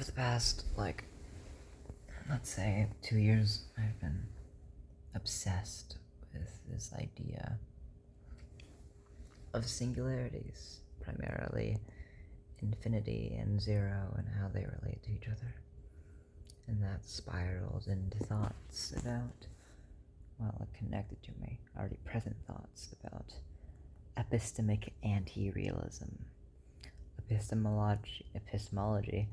the past, let's say 2 years, I've been obsessed with this idea of singularities, primarily infinity and zero, and how they relate to each other. And that spiraled into thoughts about, it connected to my already present thoughts about epistemic anti-realism. Epistemology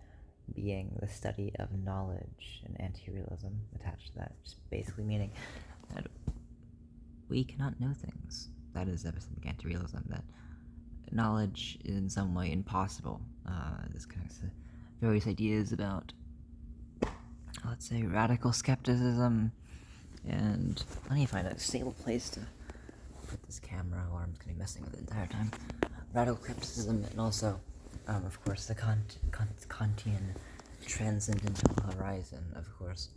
being the study of knowledge, and anti-realism attached to that, just basically meaning that we cannot know things. That is epistemic anti-realism, that knowledge is in some way impossible. This connects to various ideas about, let's say, radical skepticism, and I need to find a stable place to put this camera, or I'm just going to be messing with it the entire time. Radical skepticism, and also, of course, the Kantian transcendental horizon. Of course,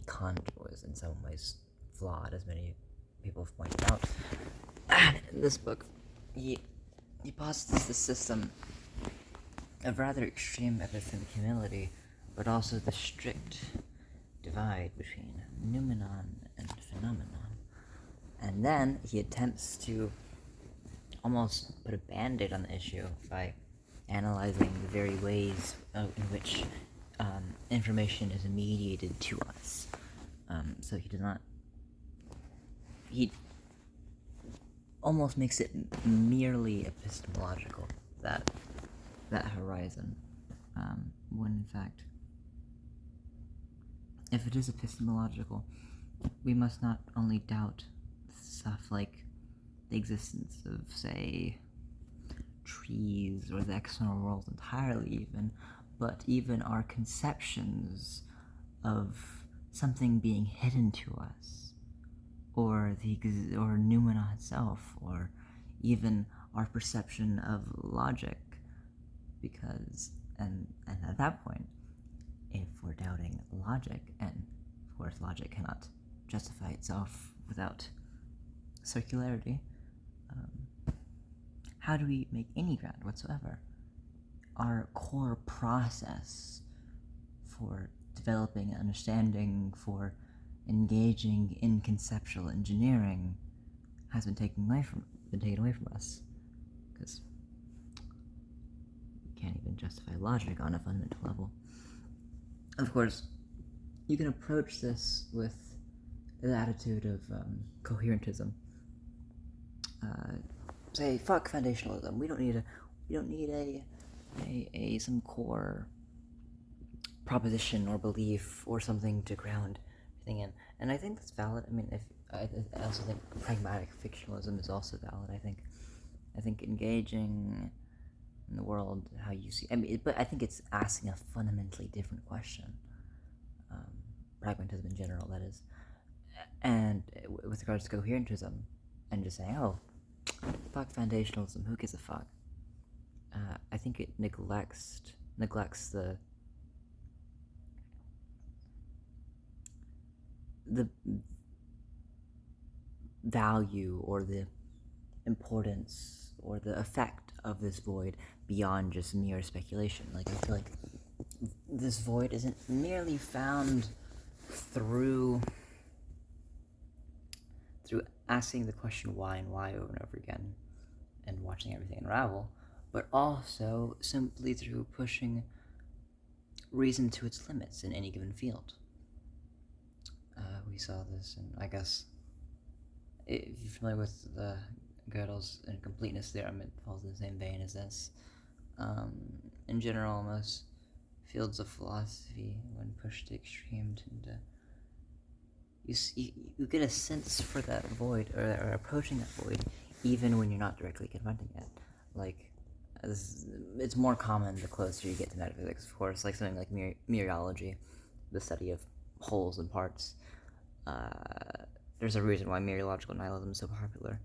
Kant was in some ways flawed, as many people have pointed out. And in this book, he posits the system of rather extreme epistemic humility, but also the strict divide between noumenon and phenomenon. And then he attempts to almost put a band-aid on the issue by analyzing the very ways in which information is mediated to us. So he almost makes it merely epistemological, that horizon, when in fact, if it is epistemological, we must not only doubt stuff like the existence of, say, trees or the external world entirely even, but even our conceptions of something being hidden to us, or noumena itself, or even our perception of logic, because, and at that point, if we're doubting logic, and of course logic cannot justify itself without circularity, how do we make any ground whatsoever? Our core process for developing an understanding, for engaging in conceptual engineering, has been taken away from us, because we can't even justify logic on a fundamental level. Of course, you can approach this with the attitude of coherentism. Say, fuck foundationalism. We don't need a some core proposition or belief or something to ground everything in. And I think that's valid. I mean, I also think pragmatic fictionalism is also valid. I think engaging in the world how you see. But I think it's asking a fundamentally different question. Pragmatism in general, that is. And with regards to coherentism, and just saying, oh, fuck foundationalism, who gives a fuck? I think it neglects the value or the importance or the effect of this void beyond just mere speculation. Like, I feel like this void isn't merely found through asking the question why and why over and over again and watching everything unravel, but also simply through pushing reason to its limits in any given field. We saw this, and I guess if you're familiar with the Gödel's incompleteness theorem, it falls in the same vein as this. In general, most fields of philosophy, when pushed to extreme, tend to you get a sense for that void, or approaching that void, even when you're not directly confronting it. Like, it's more common the closer you get to metaphysics, of course, like something like mereology, the study of wholes and parts. There's a reason why mereological nihilism is so popular.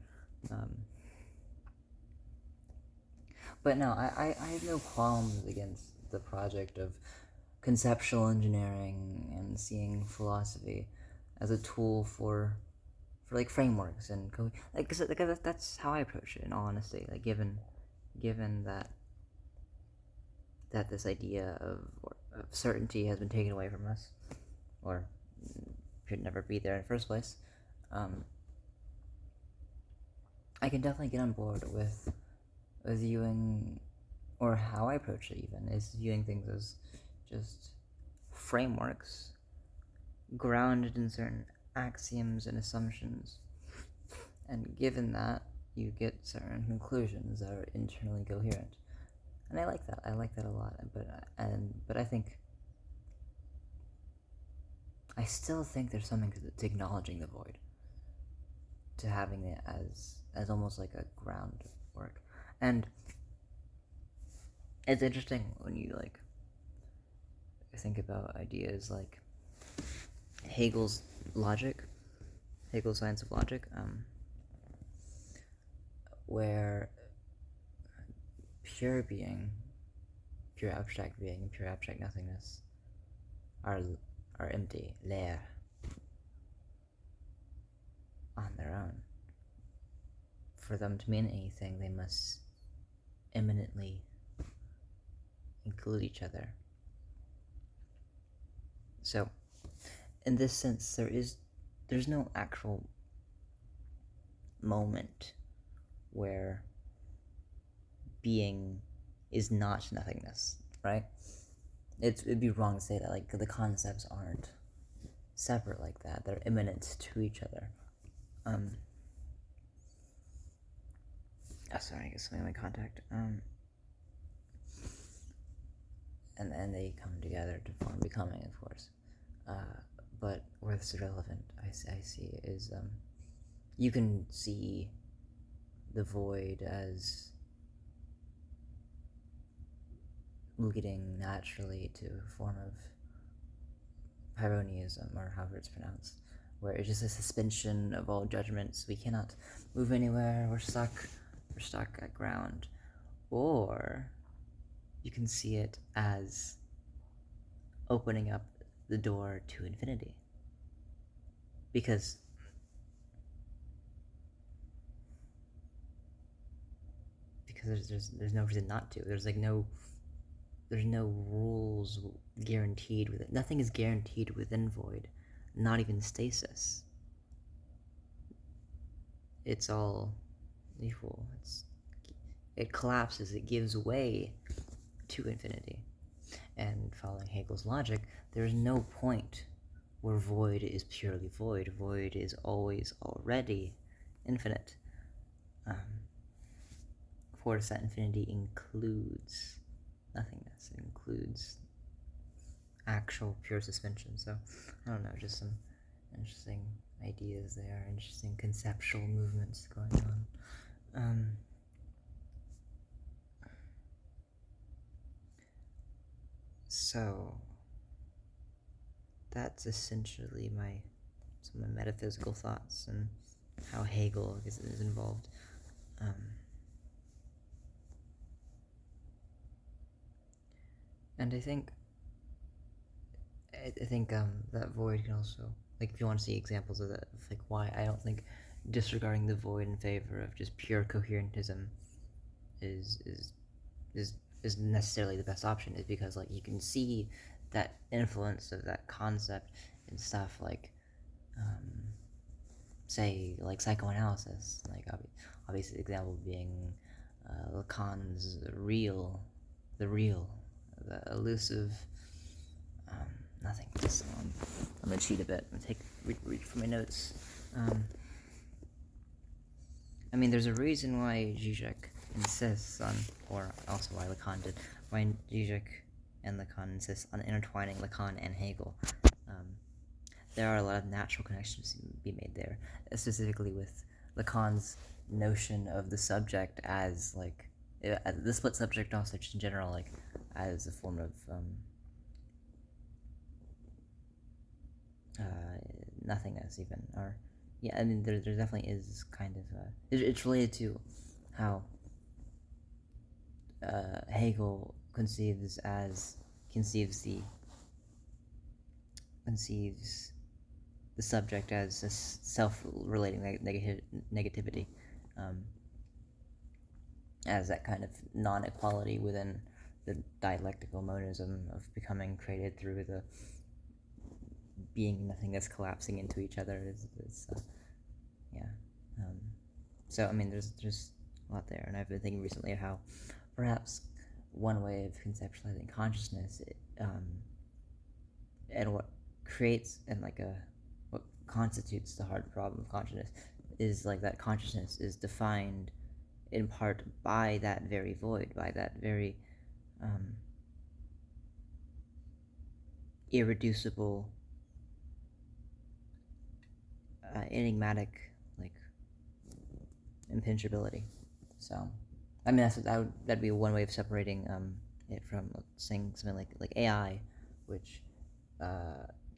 But no, I have no qualms against the project of conceptual engineering and seeing philosophy as a tool for like frameworks and cause that's how I approach it, in all honesty. Like, given that this idea certainty has been taken away from us, or should never be there in the first place, I can definitely get on board with viewing, or how I approach it even, is viewing things as just frameworks grounded in certain axioms and assumptions. And given that, you get certain conclusions that are internally coherent. And I like that. I like that a lot. But I think I still think there's something to acknowledging the void, to having it as almost like a groundwork. And it's interesting when you like think about ideas like Hegel's science of logic, where pure being, pure abstract being, and pure abstract nothingness are empty, leer, on their own. For them to mean anything, they must immanently include each other. So, in this sense, there's no actual moment where being is not nothingness, right? It'd be wrong to say that, like, the concepts aren't separate like that. They're immanent to each other. Sorry, I guess something like contact. And then they come together to form becoming, of course. But where this is relevant, I see, is you can see the void as leading naturally to a form of Pyrrhonism, or however it's pronounced, where it's just a suspension of all judgments. We cannot move anywhere. We're stuck at ground. Or you can see it as opening up the door to infinity, because there's no reason not to. There's no rules guaranteed with it. Nothing is guaranteed within void, not even stasis. It's all equal. It collapses. It gives way to infinity. And following Hegel's logic, there's no point where void is purely void. Void is always already infinite. For that infinity includes nothingness. It includes actual pure suspension. So, I don't know, just some interesting ideas there, interesting conceptual movements going on. So, that's essentially some of my metaphysical thoughts and how Hegel is involved. And I think that void can also, like, if you want to see examples of that, of like why I don't think disregarding the void in favor of just pure coherentism is necessarily the best option, is because, like, you can see that influence of that concept in stuff like say, like, psychoanalysis. Like, obviously the example being Lacan's the elusive nothingness. I'm gonna cheat a bit. I'm gonna read from my notes. I mean, there's a reason why Zizek insists on, or also why Lacan did, why Zizek and Lacan insist on intertwining Lacan and Hegel. There are a lot of natural connections to be made there, specifically with Lacan's notion of the subject as, like, the split subject, also just in general, like, as a form of nothingness, even. Or, yeah, I mean, there definitely is kind of it's related to how Hegel conceives the subject as a self-relating negativity, as that kind of non-equality within the dialectical monism of becoming created through the being nothingness collapsing into each other is yeah. So I mean, there's a lot there, and I've been thinking recently of how perhaps one way of conceptualizing consciousness, and what creates and what constitutes the hard problem of consciousness is like that consciousness is defined in part by that very void, by that very irreducible, enigmatic, like impinchability. So, I mean, that'd be one way of separating it from saying something like AI, which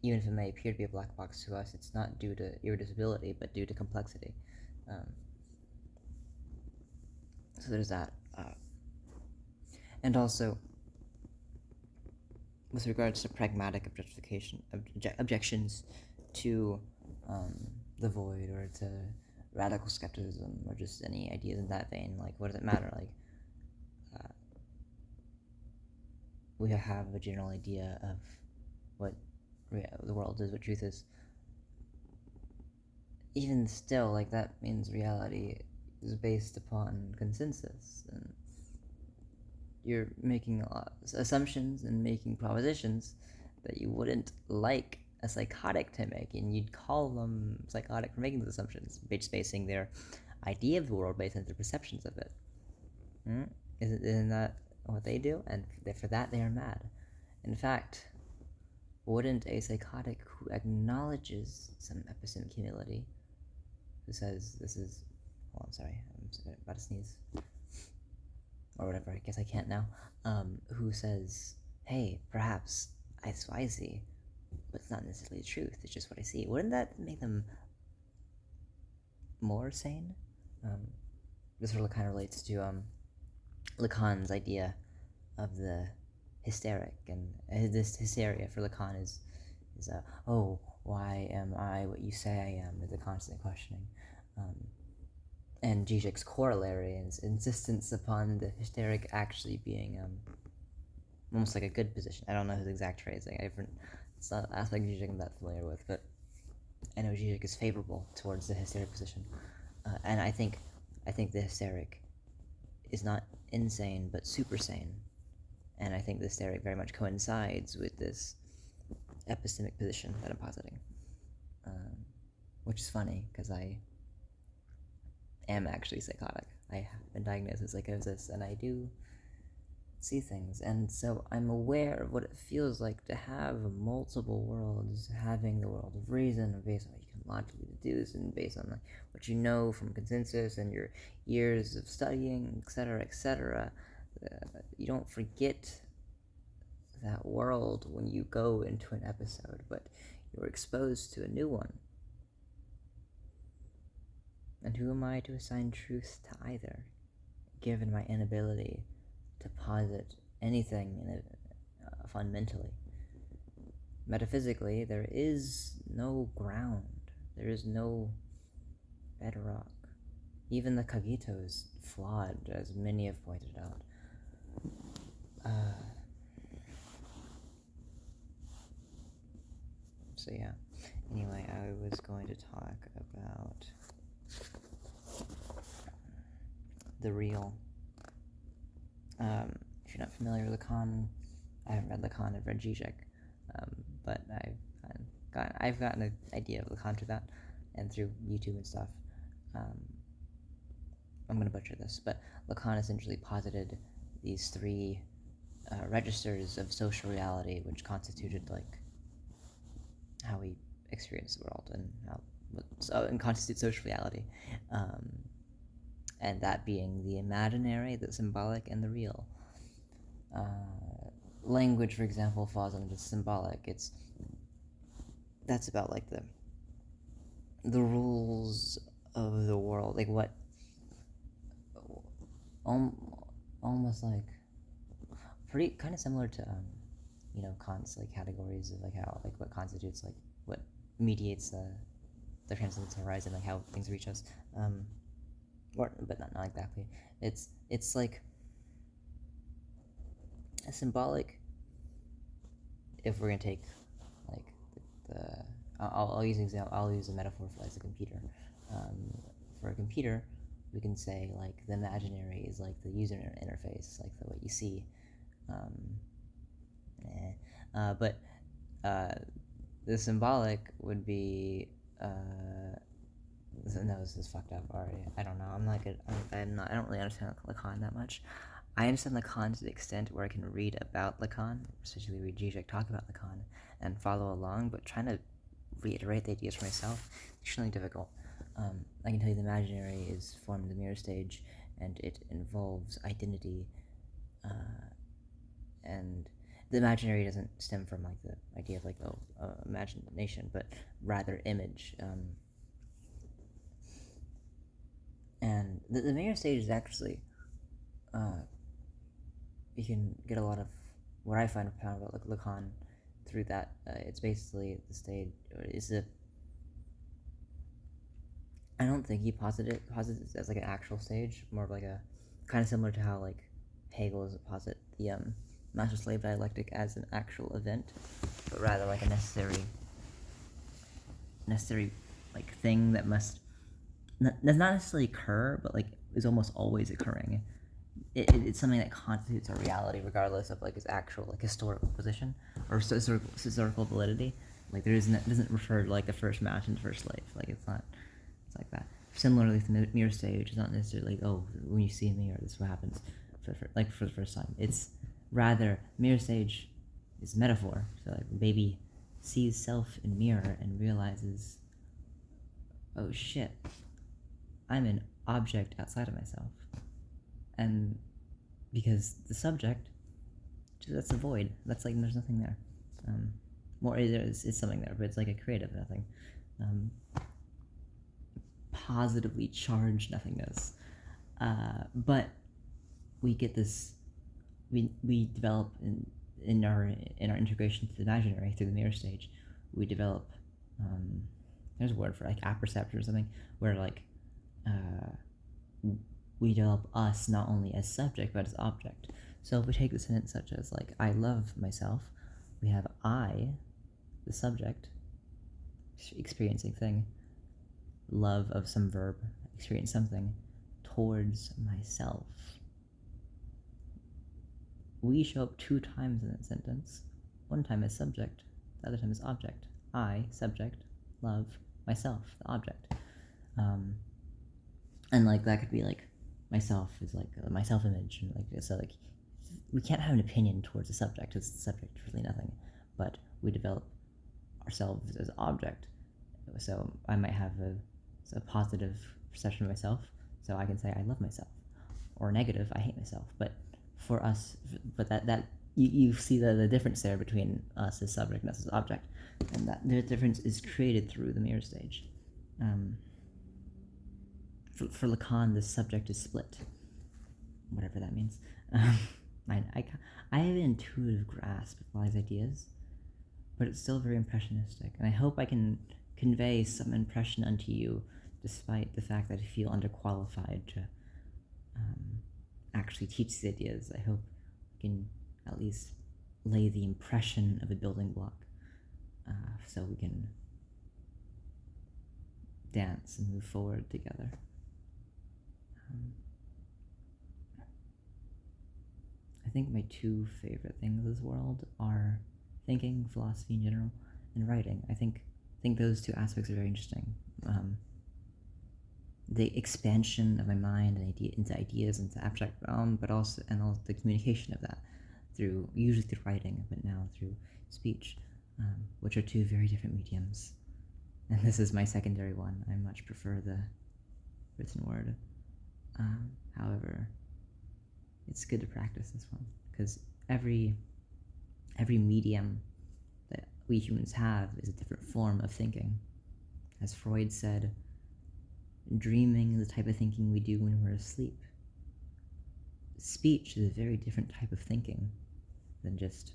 even if it may appear to be a black box to us, it's not due to irreducibility, but due to complexity. So there's that, and also with regards to pragmatic objections to the void or to radical skepticism or just any ideas in that vein. Like, what does it matter? Like, we have a general idea of what the world is, what truth is. Even still, like, that means reality is based upon consensus, and you're making assumptions and making propositions that you wouldn't like a psychotic to make, and you'd call them psychotic for making those assumptions, basing their idea of the world based on their perceptions of it. Isn't that what they do? And for that, they are mad. In fact, wouldn't a psychotic who acknowledges some epistemic humility, who says this is... Oh, I'm sorry, I'm about to sneeze. Or whatever, I guess I can't now. Who says, hey, perhaps that's what I see, but it's not necessarily the truth, it's just what I see. Wouldn't that make them more sane? This sort of kind of relates to Lacan's idea of the hysteric, and this hysteria for Lacan is oh, why am I what you say I am, is a constant questioning. And Zizek's corollary is insistence upon the hysteric actually being almost like a good position. I don't know his exact phrasing. It's not an aspect of Zizek I'm that familiar with, but I know Zizek is favorable towards the hysteric position. And I think the hysteric is not insane, but super sane. And I think the hysteric very much coincides with this epistemic position that I'm positing. Which is funny, because I am actually psychotic. I have been diagnosed with psychosis, and I do see things, and so I'm aware of what it feels like to have multiple worlds, having the world of reason, based on what you can logically deduce, and based on what you know from consensus and your years of studying, etc., etc. You don't forget that world when you go into an episode, but you're exposed to a new one. And who am I to assign truth to either, given my inability to posit anything fundamentally? Metaphysically, there is no ground. There is no bedrock. Even the cogito is flawed, as many have pointed out. So yeah. Anyway, I was going to talk about the real. If you're not familiar with Lacan, I haven't read Lacan, I've read Zizek, but I've gotten an idea of Lacan through that, and through YouTube and stuff. I'm going to butcher this, but Lacan essentially posited these three registers of social reality, which constituted how we experience the world and constitute social reality, and that being the imaginary, the symbolic, and the real. Language, for example, falls under the symbolic. That's about the rules of the world, what almost pretty kind of similar to Kant's categories of how what constitutes what mediates the transcendence horizon, how things reach us, but not exactly. It's A symbolic, if we're gonna take like the I'll use an example. I'll use a metaphor for like a computer. For a computer, we can say like the imaginary is like the user interface, like what you see. Um, but the symbolic would be no, this is fucked up already. I don't know. I'm not good. I'm not. I don't really understand Lacan that much. I understand Lacan to the extent where I can read about Lacan, especially read Zizek talk about Lacan, and follow along. But trying to reiterate the ideas for myself is extremely difficult. I can tell you the imaginary is formed in the mirror stage, and it involves identity, and the imaginary doesn't stem from like the idea of like imagination, but rather image. And the mirror stage is actually, you can get a lot of what I find profound about Lacan through that. It's basically the stage, is a, I don't think he posits it as like an actual stage, more of like a, kind of similar to how like Hegel doesn't posit the master-slave dialectic as an actual event, but rather like a necessary like thing that must does not necessarily occur, but like is almost always occurring. It's something that constitutes a reality regardless of like its actual like historical position or historical validity. Like there isn't, it doesn't refer to like the first match and the first slave. Like it's not, it's like that. Similarly, the mirror stage is not necessarily like, oh, when you see a mirror, this is what happens for the first time. It's rather, mirror stage is metaphor. So like baby sees self in mirror and realizes, oh shit, I'm an object outside of myself. And because the subject, that's a void. That's like, there's nothing there. More, there is something there, but it's like a creative nothing. Positively charged nothingness. But we get this, we develop in our integration to the imaginary through the mirror stage, we develop, there's a word for like apperception or something, where like we develop us not only as subject but as object. So if we take the sentence such as like, I love myself, we have I, the subject, experiencing thing, love of some verb, experience something, towards myself. We show up 2 times in that sentence. One time as subject, the other time as object. I, subject, love, myself, the object. And like that could be like, myself is like my self-image, and like, so like we can't have an opinion towards the subject because the subject is really nothing, but we develop ourselves as object. So I might have a positive perception of myself, so I can say I love myself, or negative, I hate myself. But for us, but that you see the difference there between us as subject and us as object, and that the difference is created through the mirror stage. For Lacan, the subject is split, whatever that means. I have an intuitive grasp of all these ideas, but it's still very impressionistic, and I hope I can convey some impression unto you, despite the fact that I feel underqualified to actually teach these ideas. I hope I can at least lay the impression of a building block, so we can dance and move forward together. I think my 2 favorite things in this world are thinking, philosophy in general, and writing. I think those 2 aspects are very interesting. The expansion of my mind and into ideas, into abstract realm, but also the communication of that usually through writing, but now through speech, which are 2 very different mediums. And this is my secondary one. I much prefer the written word. However, it's good to practice this one, because every medium that we humans have is a different form of thinking. As Freud said, dreaming is the type of thinking we do when we're asleep. Speech is a very different type of thinking than just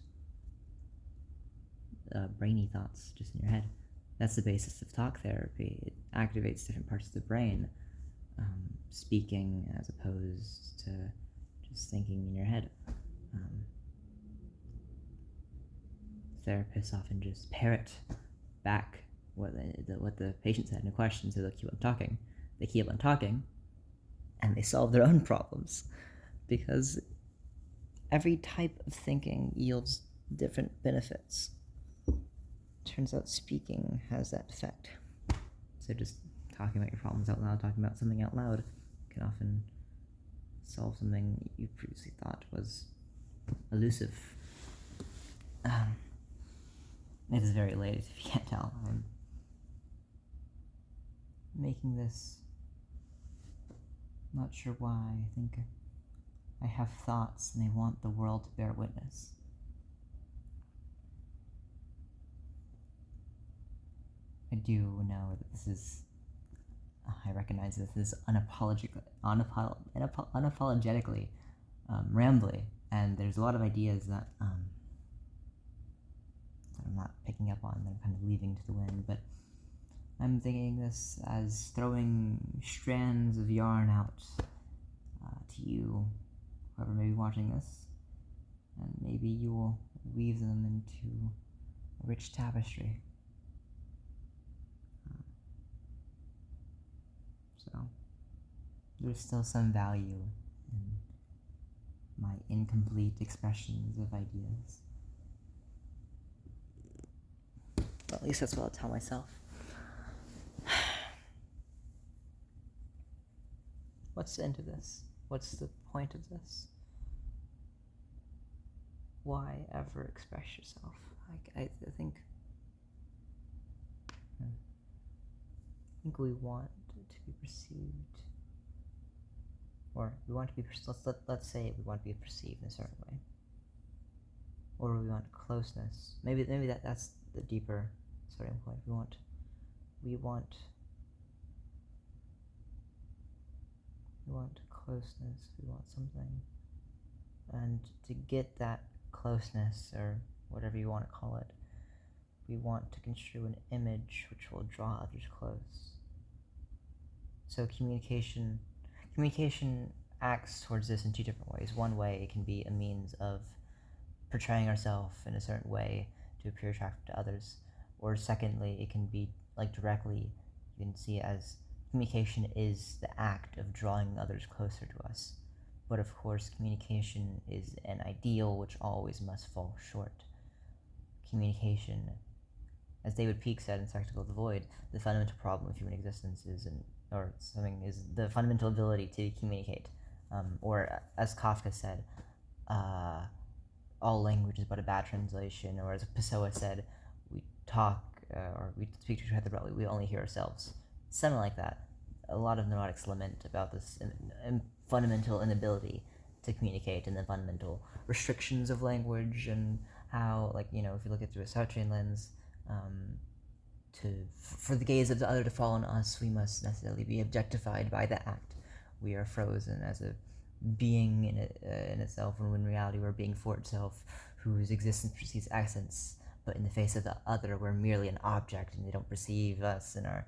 brainy thoughts just in your head. That's the basis of talk therapy. It activates different parts of the brain, speaking as opposed to just thinking in your head. therapists often just parrot back what the patient said in a question, so they'll keep on talking. They keep on talking, and they solve their own problems, because every type of thinking yields different benefits. Turns out speaking has that effect. So just talking about your problems out loud, talking about something out loud, can often solve something you previously thought was elusive. It is very late, if you can't tell. I'm making this, not sure why. I think I have thoughts and I want the world to bear witness. I do know that this is, I recognize this is unapologetically rambly, and there's a lot of ideas that I'm not picking up on, that I'm kind of leaving to the wind, but I'm thinking this as throwing strands of yarn out to you, whoever may be watching this, and maybe you will weave them into a rich tapestry. So, there's still some value in my incomplete expressions of ideas. Well, at least that's what I'll tell myself. What's the end of this? What's the point of this? Why ever express yourself? I think we want to be perceived, or we want to be. Let's say we want to be perceived in a certain way, or we want closeness. Maybe that's the deeper starting point. We want closeness. We want something, and to get that closeness, or whatever you want to call it, we want to construe an image which will draw others close. So communication acts towards this in two different ways. One way, it can be a means of portraying ourselves in a certain way to appear attractive to others. Or secondly, it can be like directly, you can see it as communication is the act of drawing others closer to us. But of course, communication is an ideal which always must fall short. Communication, as David Peake said in Spectacle of the Void, the fundamental problem of human existence is the fundamental ability to communicate. Or as Kafka said, all language is but a bad translation. Or as Pessoa said, we talk or we speak to each other, but we only hear ourselves. Something like that. A lot of neurotics lament about this fundamental inability to communicate, and the fundamental restrictions of language, and how, if you look at it through a Sartrean lens, for the gaze of the other to fall on us, we must necessarily be objectified by the act. We are frozen as a being in itself, when in reality we're a being for itself, whose existence precedes essence, but in the face of the other, we're merely an object, and they don't perceive us and our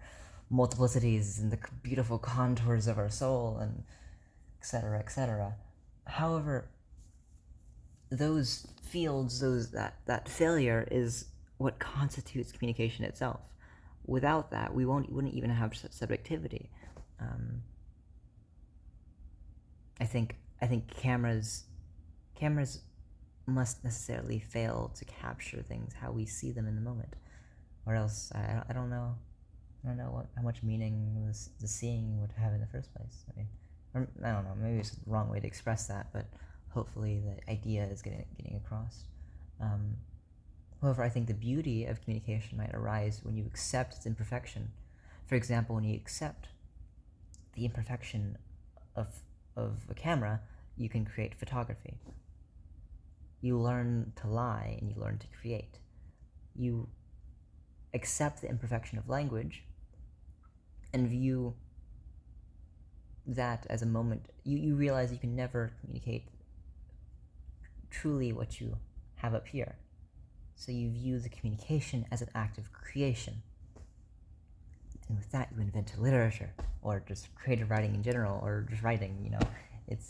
multiplicities and the beautiful contours of our soul, and etc., etc. However, those fields, that failure is what constitutes communication itself. Without that, we wouldn't even have subjectivity. I think cameras must necessarily fail to capture things how we see them in the moment, or else I don't know how much meaning the seeing would have in the first place. I don't know. Maybe it's the wrong way to express that, but hopefully the idea is getting across. However, I think the beauty of communication might arise when you accept its imperfection. For example, when you accept the imperfection of a camera, you can create photography. You learn to lie and you learn to create. You accept the imperfection of language and view that as a moment. You realize you can never communicate truly what you have up here. So you view the communication as an act of creation. And with that, you invent literature, or just creative writing in general, or just writing, it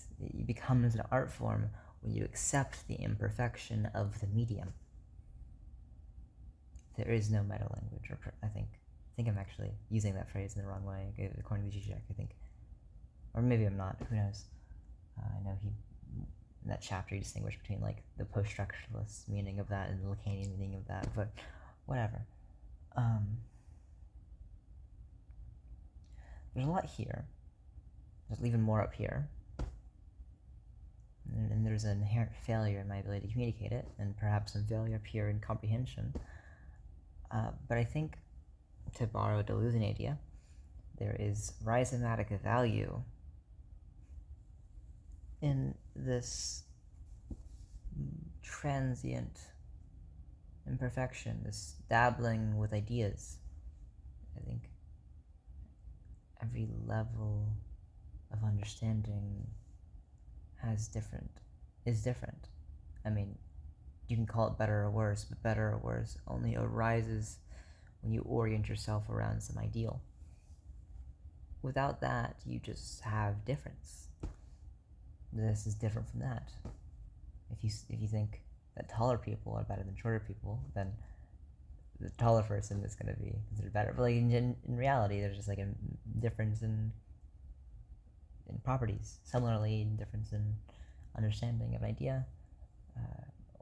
becomes an art form when you accept the imperfection of the medium. there is no meta language, or I think I'm actually using that phrase in the wrong way, according to Zizek, I think. Or maybe I'm not, who knows. I know he, in that chapter, he distinguished between, like, the post-structuralist meaning of that and the Lacanian meaning of that, but whatever. There's a lot here. There's even more up here. And there's an inherent failure in my ability to communicate it, and perhaps some failure up here in comprehension. But I think, to borrow a Deleuzean idea, there is rhizomatic value in this transient imperfection, this dabbling with ideas. I think every level of understanding is different. I mean, you can call it better or worse, but better or worse only arises when you orient yourself around some ideal. Without that, you just have difference. This is different from that. If you think that taller people are better than shorter people, then the taller person is going to be considered better. But like in reality, there's just like a difference in properties. Similarly, difference in understanding of an idea,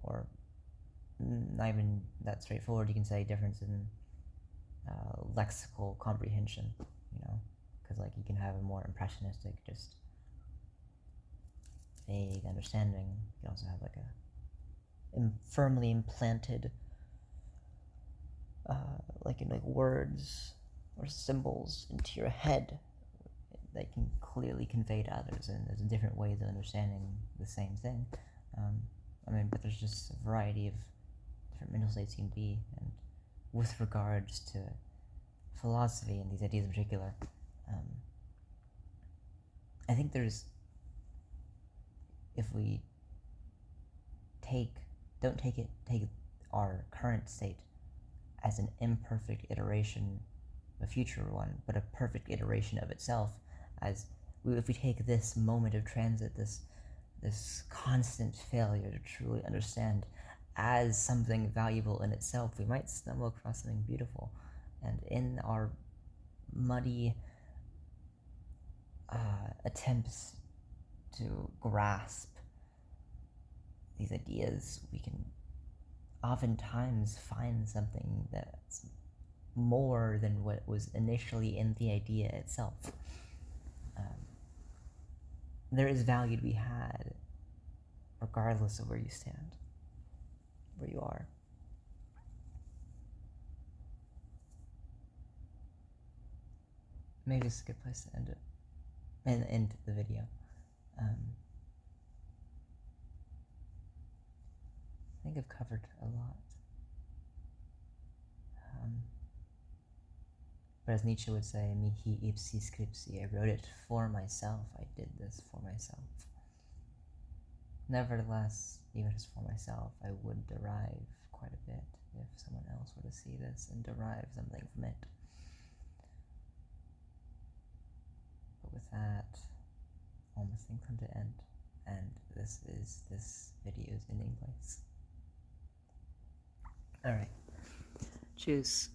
or not even that straightforward. You can say difference in lexical comprehension, because like you can have a more impressionistic, just vague understanding. You can also have like a firmly implanted, like words or symbols into your head that can clearly convey to others, and there's different ways of understanding the same thing. But there's just a variety of different mental states you can be, and with regards to philosophy and these ideas in particular, I think if we take our current state as an imperfect iteration of a future one, but a perfect iteration of itself, if we take this moment of transit, this constant failure to truly understand as something valuable in itself, we might stumble across something beautiful. And in our muddy attempts to grasp these ideas, we can oftentimes find something that's more than what was initially in the idea itself. There is value to be had regardless of where you stand, where you are. Maybe it's a good place to end it, and end the video. I think I've covered a lot. But as Nietzsche would say, mihi ipsi scripsi, I wrote it for myself, I did this for myself. Nevertheless, even just for myself, I would derive quite a bit if someone else were to see this and derive something from it. But with that, almost things come to end, and this is this video's ending place. Alright. Tschüss.